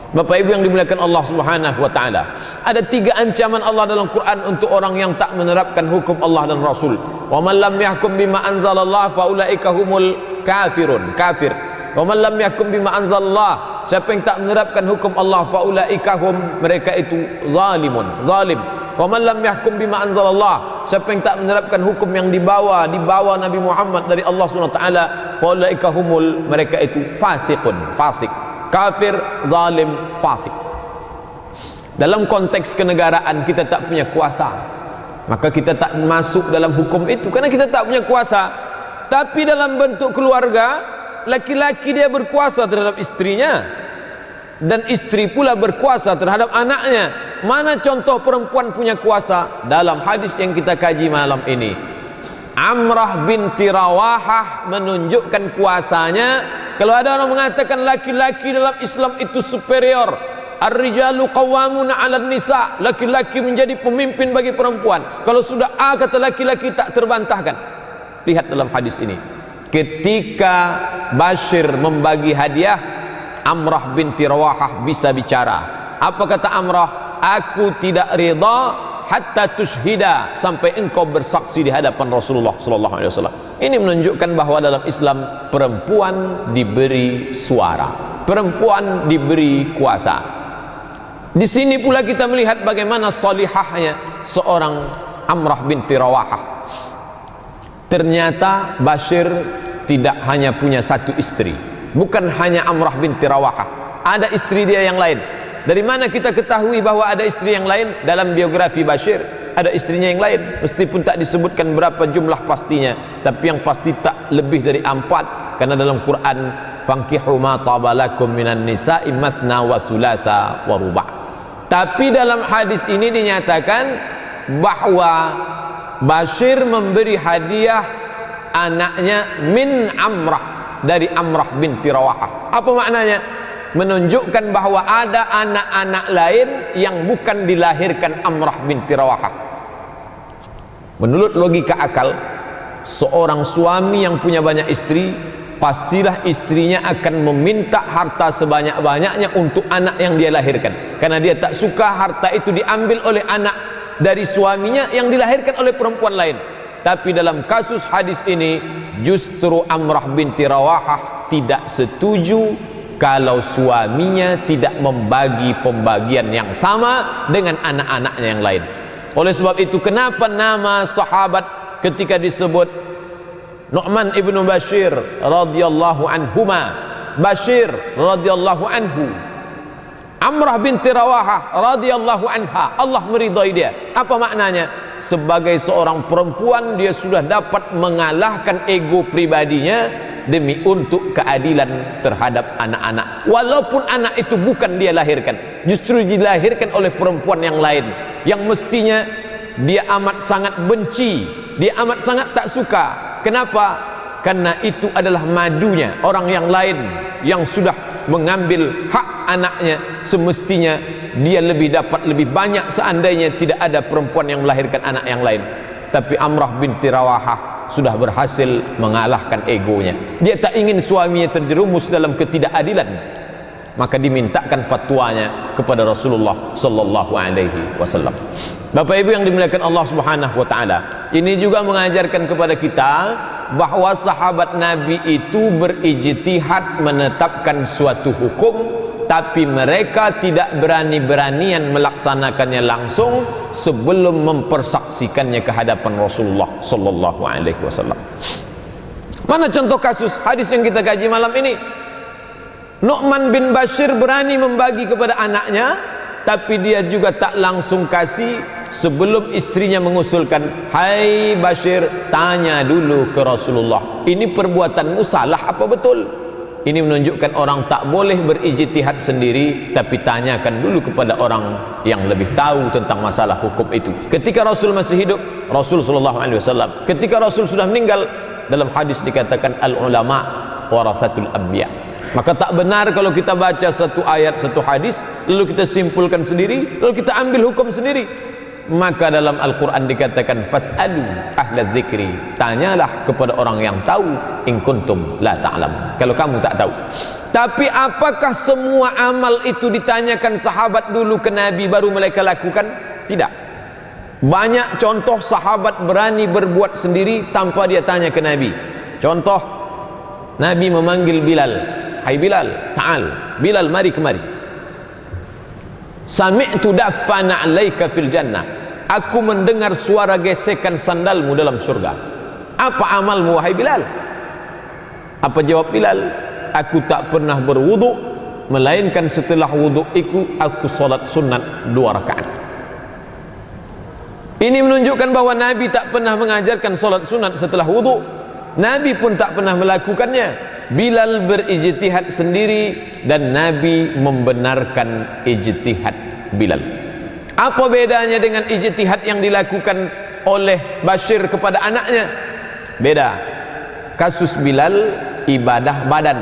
Bapak Ibu yang dimuliakan Allah Subhanahu wa taala, ada 3 ancaman Allah dalam Quran untuk orang yang tak menerapkan hukum Allah dan Rasul. Wa man lam yahkum bima anzalallah faulaika humul kafirun, kafir. Wa man lam yahkum bima anzalallah, siapa yang tak menerapkan hukum Allah, faulaika hum, mereka itu zalimun, zalim. Wa man lam yahkum bima anzalallah, siapa yang tak menerapkan hukum yang dibawa Nabi Muhammad dari Allah Subhanahu wa taala, faulaika humul, mereka itu fasiqun, fasik. Kafir, zalim, fasik. Dalam konteks kenegaraan kita tak punya kuasa, maka kita tak masuk dalam hukum itu karena kita tak punya kuasa. Tapi dalam bentuk keluarga, laki-laki dia berkuasa terhadap istrinya, dan istri pula berkuasa terhadap anaknya. Mana contoh perempuan punya kuasa? Dalam hadis yang kita kaji malam ini, Amrah binti Rawahah menunjukkan kuasanya. Kalau ada orang mengatakan laki-laki dalam Islam itu superior, ar-rijalu qawwamuna 'alan nisa, laki-laki menjadi pemimpin bagi perempuan. Kalau sudah A kata laki-laki tak terbantahkan. Lihat dalam hadis ini, ketika Bashir membagi hadiah, Amrah binti Rawahah bisa bicara. Apa kata Amrah? Aku tidak ridha hatta tushhida, sampai engkau bersaksi di hadapan Rasulullah sallallahu alaihi wasallam. Ini menunjukkan bahwa dalam Islam perempuan diberi suara, perempuan diberi kuasa. Di sini pula kita melihat bagaimana salihahnya seorang Amrah binti Rawahah. Ternyata Bashir tidak hanya punya satu istri, bukan hanya Amrah binti Rawahah, ada istri dia yang lain. Dari mana kita ketahui bahwa ada istri yang lain? Dalam biografi Bashir ada istrinya yang lain, meskipun tak disebutkan berapa jumlah pastinya, tapi yang pasti tak lebih dari 4, karena dalam Quran fankihu ma tabalakum minan nisa'i masna wa thulatha wa ruba'. Tapi dalam hadis ini dinyatakan bahwa Bashir memberi hadiah anaknya min Amrah, dari Amrah binti Rawahah. Apa maknanya? Menunjukkan bahwa ada anak-anak lain yang bukan dilahirkan Amrah binti Rawahah. Menurut logika akal, seorang suami yang punya banyak istri, pastilah istrinya akan meminta harta sebanyak-banyaknya untuk anak yang dia lahirkan, karena dia tak suka harta itu diambil oleh anak dari suaminya yang dilahirkan oleh perempuan lain. Tapi dalam kasus hadis ini, justru Amrah binti Rawahah tidak setuju kalau suaminya tidak membagi pembagian yang sama dengan anak-anaknya yang lain. Oleh sebab itu, kenapa nama sahabat ketika disebut Nu'man ibnu Bashir radhiyallahu anhuma, Bashir radhiyallahu anhu, Amrah binti Rawahah radhiyallahu anha, Allah meridai dia. Apa maknanya? Sebagai seorang perempuan, dia sudah dapat mengalahkan ego pribadinya demi untuk keadilan terhadap anak-anak, walaupun anak itu bukan dia lahirkan, justru dilahirkan oleh perempuan yang lain, yang mestinya dia amat sangat benci, dia amat sangat tak suka. Kenapa? Karena itu adalah madunya orang yang lain yang sudah mengambil hak anaknya. Semestinya dia lebih dapat lebih banyak seandainya tidak ada perempuan yang melahirkan anak yang lain. Tapi Amrah binti Rawahah sudah berhasil mengalahkan egonya. Dia tak ingin suaminya terjerumus dalam ketidakadilan, maka dimintakan fatwanya kepada Rasulullah sallallahu alaihi wasallam. Bapak Ibu yang dimuliakan Allah Subhanahu wa taala, ini juga mengajarkan kepada kita bahwa sahabat Nabi itu berijtihad menetapkan suatu hukum, tapi mereka tidak berani-beranian melaksanakannya langsung sebelum mempersaksikannya ke hadapan Rasulullah sallallahu alaihi wasallam. Mana contoh kasus hadis yang kita kaji malam ini? Nu'man bin Bashir berani membagi kepada anaknya, tapi dia juga tak langsung kasih sebelum istrinya mengusulkan, hai Bashir, tanya dulu ke Rasulullah, ini perbuatanmu salah apa betul? Ini menunjukkan orang tak boleh berijtihad sendiri, tapi tanyakan dulu kepada orang yang lebih tahu tentang masalah hukum itu. Ketika Rasul masih hidup, Rasul SAW, ketika Rasul sudah meninggal, dalam hadis dikatakan al ulama warasatul anbiya. Maka tak benar kalau kita baca satu ayat, satu hadis, lalu kita simpulkan sendiri, lalu kita ambil hukum sendiri. Maka dalam Al-Quran dikatakan, fas'alu ahla dzikri, tanyalah kepada orang yang tahu, in kuntum la ta'lam, kalau kamu tak tahu. Tapi apakah semua amal itu ditanyakan sahabat dulu ke Nabi baru mereka lakukan? Tidak. Banyak contoh sahabat berani berbuat sendiri tanpa dia tanya ke Nabi. Contoh, Nabi memanggil Bilal, hai Bilal, ta'al, Bilal, mari kemari. Sami'tu dafana 'alaika fil jannah, aku mendengar suara gesekan sandalmu dalam surga. Apa amalmu wahai Bilal? Apa jawab Bilal? Aku tak pernah berwudu, melainkan setelah wudu aku salat sunat 2 rakaat. Ini menunjukkan bahwa Nabi tak pernah mengajarkan salat sunat setelah wudu. Nabi pun tak pernah melakukannya. Bilal berijtihad sendiri dan Nabi membenarkan ijtihad Bilal. Apa bedanya dengan ijtihad yang dilakukan oleh Bashir kepada anaknya? Beda. Kasus Bilal ibadah badan,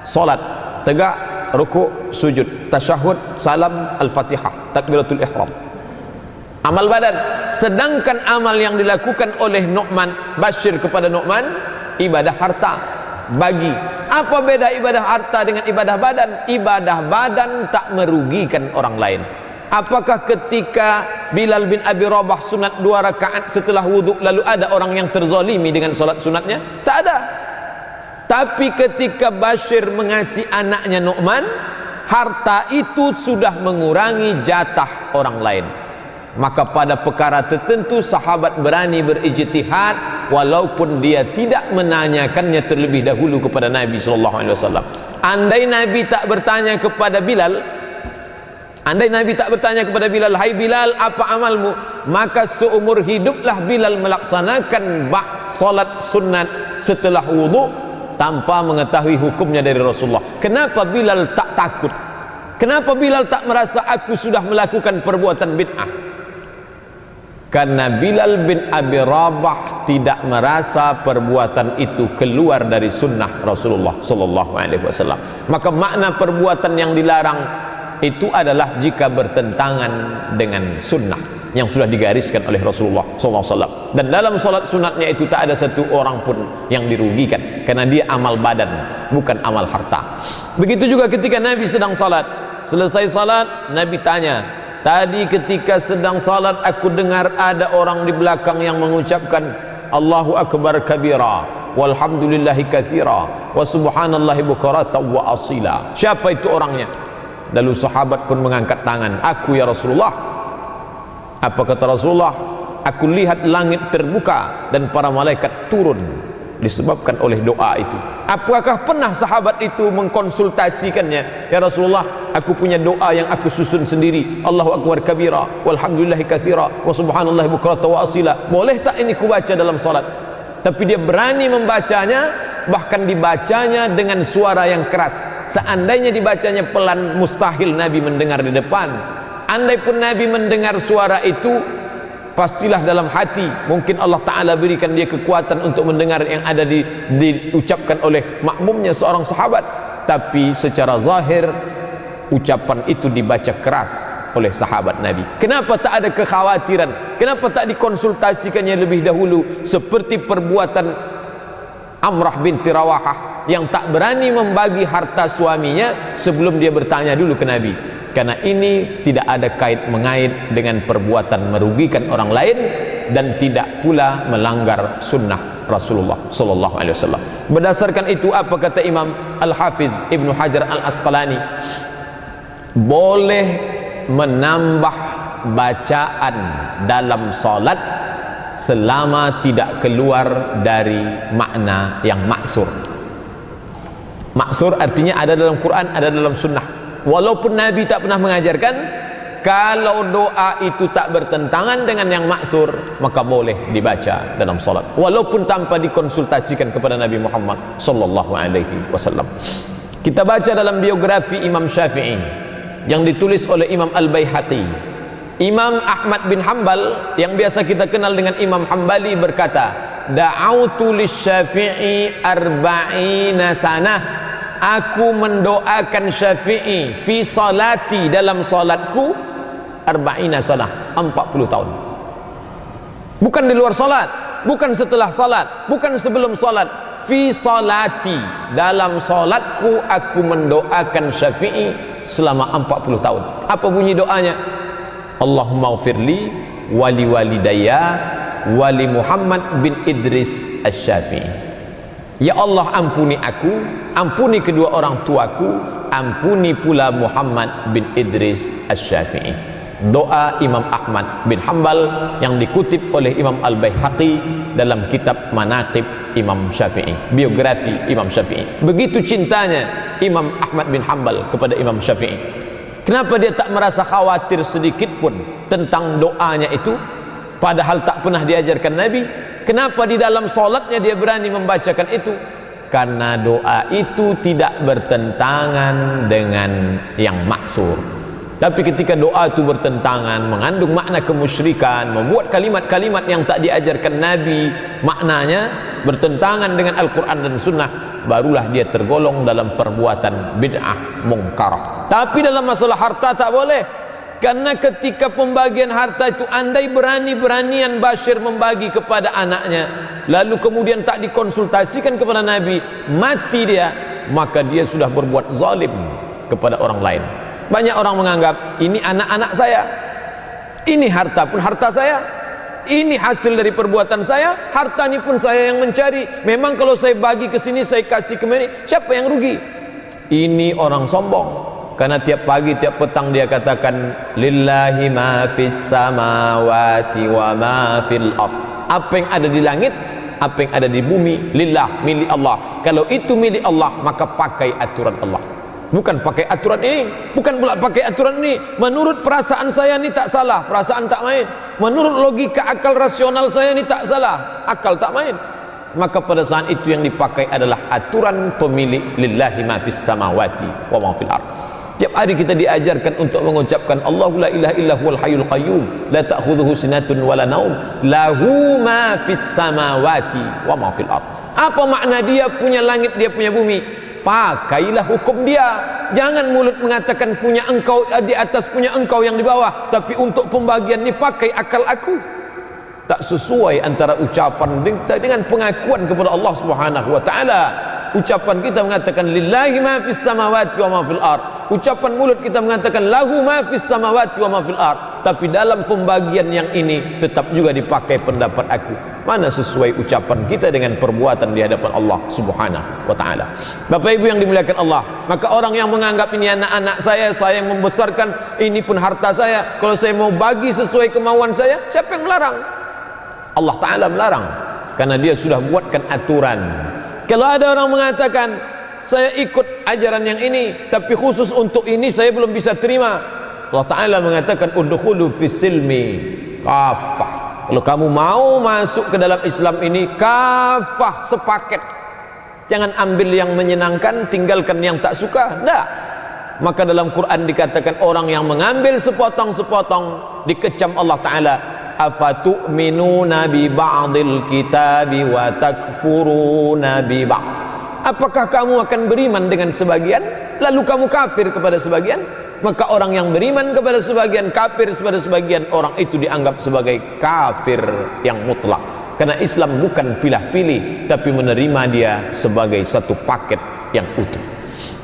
solat, tegak, rukuk, sujud, tasyahud, salam, al-fatihah, takbiratul ihram, amal badan. Sedangkan amal yang dilakukan oleh Nu'man, Bashir kepada Nu'man, ibadah harta, bagi. Apa beda ibadah harta dengan ibadah badan? Ibadah badan tak merugikan orang lain. Apakah ketika Bilal bin Abi Rabah sunat 2 rakaat setelah wudhu lalu ada orang yang terzalimi dengan solat sunatnya? Tak ada. Tapi ketika Bashir mengasihi anaknya Nu'man, harta itu sudah mengurangi jatah orang lain. Maka pada perkara tertentu sahabat berani berijtihad walaupun dia tidak menanyakannya terlebih dahulu kepada Nabi SAW. Andai Nabi tak bertanya kepada Bilal, hai Bilal, apa amalmu? Maka seumur hiduplah Bilal melaksanakan solat sunat setelah wudu tanpa mengetahui hukumnya dari Rasulullah. Kenapa Bilal tak takut? Kenapa Bilal tak merasa aku sudah melakukan perbuatan bid'ah? Karena Bilal bin Abi Rabah tidak merasa perbuatan itu keluar dari sunnah Rasulullah SAW. Maka makna perbuatan yang dilarang itu adalah jika bertentangan dengan sunnah yang sudah digariskan oleh Rasulullah SAW. Dan dalam solat sunatnya itu tak ada satu orang pun yang dirugikan, karena dia amal badan, bukan amal harta. Begitu juga ketika Nabi sedang salat, selesai salat Nabi tanya, tadi ketika sedang salat aku dengar ada orang di belakang yang mengucapkan Allahu Akbar kabira walhamdulillahi katsira wa subhanallahi bukratan wa asila. Siapa itu orangnya? Lalu sahabat pun mengangkat tangan, aku ya Rasulullah. Apa kata Rasulullah? Aku lihat langit terbuka dan para malaikat turun disebabkan oleh doa itu. Apakah pernah sahabat itu mengkonsultasikannya? Ya Rasulullah, aku punya doa yang aku susun sendiri, Allahu Akbar kabira walhamdulillahi katsira wa subhanallahi bukratan wa asila, boleh tak ini kubaca dalam salat? Tapi dia berani membacanya, bahkan dibacanya dengan suara yang keras. Seandainya dibacanya pelan, mustahil Nabi mendengar di depan. Andai pun Nabi mendengar suara itu, pastilah dalam hati mungkin Allah Ta'ala berikan dia kekuatan untuk mendengar yang ada diucapkan oleh makmumnya seorang sahabat. Tapi secara zahir ucapan itu dibaca keras oleh sahabat Nabi. Kenapa tak ada kekhawatiran? Kenapa tak dikonsultasikannya lebih dahulu, seperti perbuatan Amrah binti Rawahah yang tak berani membagi harta suaminya sebelum dia bertanya dulu ke Nabi? Karena ini tidak ada kait mengait dengan perbuatan merugikan orang lain dan tidak pula melanggar sunnah Rasulullah sallallahu alaihi wasallam. Berdasarkan itu, apa kata Imam Al-Hafiz Ibnu Hajar Al-Asqalani? Boleh menambah bacaan dalam salat selama tidak keluar dari makna yang maksur. Maksur artinya ada dalam Quran, ada dalam sunnah. Walaupun Nabi tak pernah mengajarkan, kalau doa itu tak bertentangan dengan yang maksur, maka boleh dibaca dalam salat, walaupun tanpa dikonsultasikan kepada Nabi Muhammad sallallahu alaihi wasallam. Kita baca dalam biografi Imam Syafi'i yang ditulis oleh Imam Al-Baihaqi. Imam Ahmad bin Hanbal yang biasa kita kenal dengan Imam Hambali berkata, da'autu lisyafi'i arba'ina sanah, aku mendoakan Syafi'i fi salati, dalam salatku, arba'ina sanah, 40 tahun. Bukan di luar salat, bukan setelah salat, bukan sebelum salat. Fi salati, dalam salatku aku mendoakan Syafi'i selama 40 tahun. Apa bunyi doanya? Allahumma ghfirli wali walidayya wali Muhammad bin Idris Asy-Syafi'i. Ya Allah, ampuni aku, ampuni kedua orang tuaku, ampuni pula Muhammad bin Idris Asy-Syafi'i. Doa Imam Ahmad bin Hanbal yang dikutip oleh Imam Al-Baihaqi dalam kitab Manaqib Imam Syafi'i, biografi Imam Syafi'i. Begitu cintanya Imam Ahmad bin Hanbal kepada Imam Syafi'i. Kenapa dia tak merasa khawatir sedikit pun tentang doanya itu, padahal tak pernah diajarkan Nabi? Kenapa di dalam solatnya dia berani membacakan itu? Karena doa itu tidak bertentangan dengan yang maksur. Tapi ketika doa itu bertentangan, mengandung makna kemusyrikan, membuat kalimat-kalimat yang tak diajarkan Nabi maknanya, bertentangan dengan Al-Quran dan Sunnah, barulah dia tergolong dalam perbuatan bid'ah mungkarah. Tapi dalam masalah harta tak boleh, karena ketika pembagian harta itu, andai berani-beranian Bashir membagi kepada anaknya, lalu kemudian tak dikonsultasikan kepada Nabi, mati dia, maka dia sudah berbuat zalim kepada orang lain. Banyak orang menganggap ini anak-anak saya, ini harta pun harta saya, ini hasil dari perbuatan saya, harta ini pun saya yang mencari. Memang kalau saya bagi ke sini, saya kasih ke sini, siapa yang rugi? Ini orang sombong, karena tiap pagi tiap petang dia katakan lillahi ma fis samawati wa ma fil ard. Apa yang ada di langit, apa yang ada di bumi, lillah, milik Allah. Kalau itu milik Allah, maka pakai aturan Allah, bukan pakai aturan ini, bukan pula pakai aturan ini. Menurut perasaan saya ini tak salah, perasaan tak main. Menurut logika akal rasional saya ini tak salah, akal tak main. Maka pada saat itu yang dipakai adalah aturan pemilik lillahi ma fis samawati wa ma fil ard. Tiap hari kita diajarkan untuk mengucapkan Allahu la ilaha illa huwal hayyul qayyum la ta'khudhuhu sinatun wala naum lahu ma fis samawati wa ma fil ard. Apa makna dia punya langit, dia punya bumi? Pakailah hukum dia. Jangan mulut mengatakan punya engkau di atas, punya engkau yang di bawah, tapi untuk pembagian ni pakai akal aku. Tak sesuai antara ucapan dengan pengakuan kepada Allah Subhanahu wa taala. Ucapan kita mengatakan lillahi ma fis samawati wa ma fil ard. Ucapan mulut kita mengatakan lahu ma fis samawati wa ma fil ard. Tapi dalam pembagian yang ini tetap juga dipakai pendapat aku. Mana sesuai ucapan kita dengan perbuatan di hadapan Allah Subhanahu wa taala. Bapak Ibu yang dimuliakan Allah, maka orang yang menganggap ini anak-anak saya yang membesarkan, ini pun harta saya, kalau saya mau bagi sesuai kemauan saya, siapa yang melarang? Allah taala melarang, karena dia sudah buatkan aturan. Kalau ada orang mengatakan saya ikut ajaran yang ini, tapi khusus untuk ini saya belum bisa terima, Allah taala mengatakan udkhulu fis silmi kafah. Kalau kamu mau masuk ke dalam Islam ini kafah, sepaket. Jangan ambil yang menyenangkan, tinggalkan yang tak suka. Tidak. Maka dalam Quran dikatakan orang yang mengambil sepotong-sepotong dikecam Allah taala, afatu'minuna bi ba'dil kitabi wa takfuruna bi ba'd. Apakah kamu akan beriman dengan sebagian lalu kamu kafir kepada sebagian? Maka orang yang beriman kepada sebagian, kafir kepada sebagian, orang itu dianggap sebagai kafir yang mutlak. Karena Islam bukan pilih-pilih, tapi menerima dia sebagai satu paket yang utuh.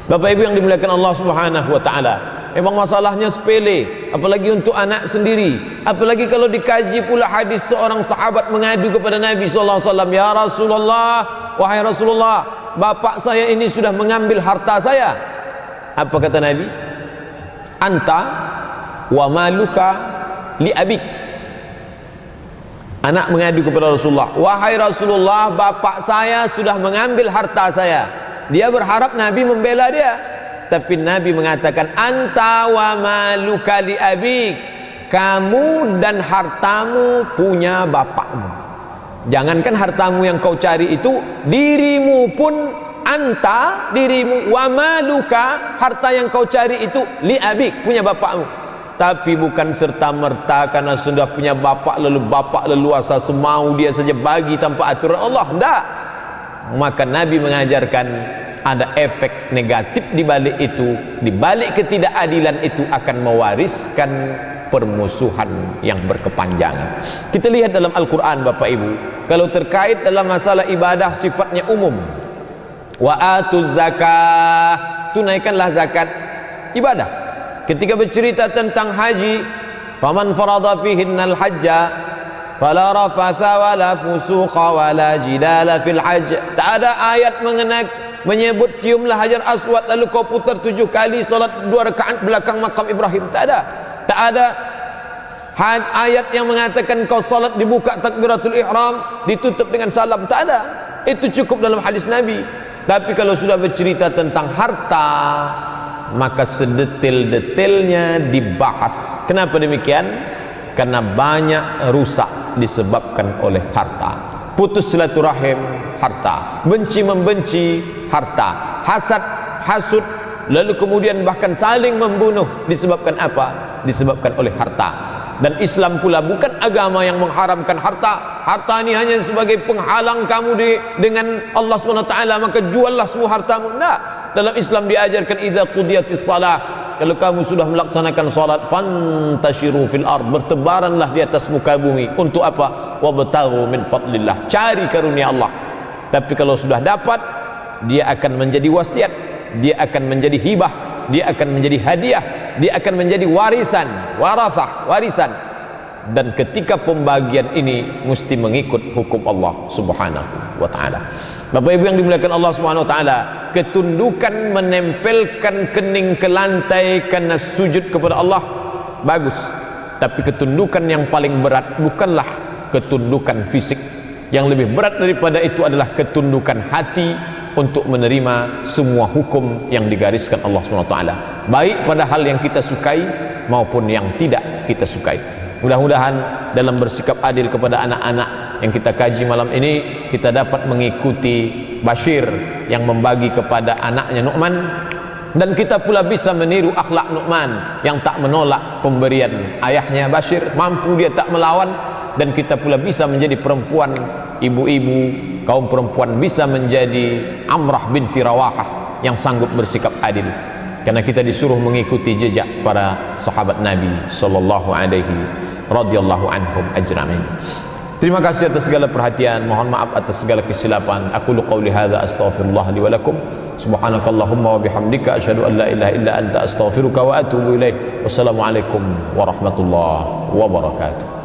Bapak Ibu yang dimuliakan Allah Subhanahu wa taala, memang masalahnya sepele, apalagi untuk anak sendiri. Apalagi kalau dikaji pula hadis seorang sahabat mengadu kepada Nabi sallallahu alaihi wasallam, "Ya Rasulullah, wahai Rasulullah, bapak saya ini sudah mengambil harta saya." Apa kata Nabi? Anta wa maluka li abik. Anak mengadu kepada Rasulullah, "Wahai Rasulullah, bapak saya sudah mengambil harta saya." Dia berharap Nabi membela dia, tapi Nabi mengatakan anta wa maluka li abik, kamu dan hartamu punya bapakmu. Jangankan hartamu yang kau cari itu, dirimu pun, anta, dirimu, wa maluka, harta yang kau cari itu li abik, punya bapakmu. Tapi bukan serta-merta karena sudah punya bapak lalu bapak leluasa semau dia saja bagi tanpa aturan Allah. Tidak. Maka Nabi mengajarkan ada efek negatif di balik itu. Di balik ketidakadilan itu akan mewariskan permusuhan yang berkepanjangan. Kita lihat dalam Al-Quran Bapak Ibu, kalau terkait dalam masalah ibadah sifatnya umum. Wa atuz zakah, tunaikanlah zakat, ibadah. Ketika bercerita tentang haji, faman farada fihinnal hajja fala rafatha wala fusuqa wala jidala fil hajj. Tak ada ayat mengenai menyebut ciumlah hajar aswad lalu kau putar 7 kali salat 2 rakaat belakang makam Ibrahim. Tak ada. Tak ada ayat yang mengatakan kau salat dibuka takbiratul ihram ditutup dengan salam. Tak ada. Itu cukup dalam hadis Nabi. Tapi kalau sudah bercerita tentang harta, maka sedetil-detilnya dibahas. Kenapa demikian? Karena banyak rusak disebabkan oleh harta. Putus silaturahim, harta. Benci membenci, harta. Hasad, hasud, lalu kemudian bahkan saling membunuh, disebabkan apa? Disebabkan oleh harta. Dan Islam pula bukan agama yang mengharamkan harta. Harta ini hanya sebagai penghalang kamu dengan Allah SWT, maka juallah semua hartamu. Tidak. Dalam Islam diajarkan idza qudiyatis salah, kalau kamu sudah melaksanakan salat, fantashiru fil ard, bertebaranlah di atas muka bumi. Untuk apa? Wabtaghu min fadlillah, cari karunia Allah. Tapi kalau sudah dapat, dia akan menjadi wasiat, dia akan menjadi hibah, dia akan menjadi hadiah, dia akan menjadi warisan, warasah, warisan. Dan ketika pembagian ini mesti mengikut hukum Allah Subhanahu wa taala. Bapak Ibu yang dimuliakan Allah Subhanahu wa taala, ketundukan menempelkan kening ke lantai karena sujud kepada Allah bagus. Tapi ketundukan yang paling berat bukanlah ketundukan fisik. Yang lebih berat daripada itu adalah ketundukan hati untuk menerima semua hukum yang digariskan Allah Subhanahu wa taala, baik pada hal yang kita sukai maupun yang tidak kita sukai. Mudah-mudahan dalam bersikap adil kepada anak-anak yang kita kaji malam ini, kita dapat mengikuti Bashir yang membagi kepada anaknya Nu'man, dan kita pula bisa meniru akhlak Nu'man yang tak menolak pemberian ayahnya Bashir, mampu dia tak melawan. Dan kita pula bisa menjadi perempuan, ibu-ibu, kaum perempuan bisa menjadi Amrah binti Rawahah yang sanggup bersikap adil, karena kita disuruh mengikuti jejak para sahabat Nabi sallallahu alaihi radhiyallahu anhum ajma'in. Terima kasih atas segala perhatian, mohon maaf atas segala kesilapan. Aku qouli hadza astaghfirullah li wa lakum. Subhanakallahumma wa bihamdika asyhadu an la ilaha illa anta astaghfiruka wa atubu ilaik. Wassalamualaikum warahmatullahi wabarakatuh.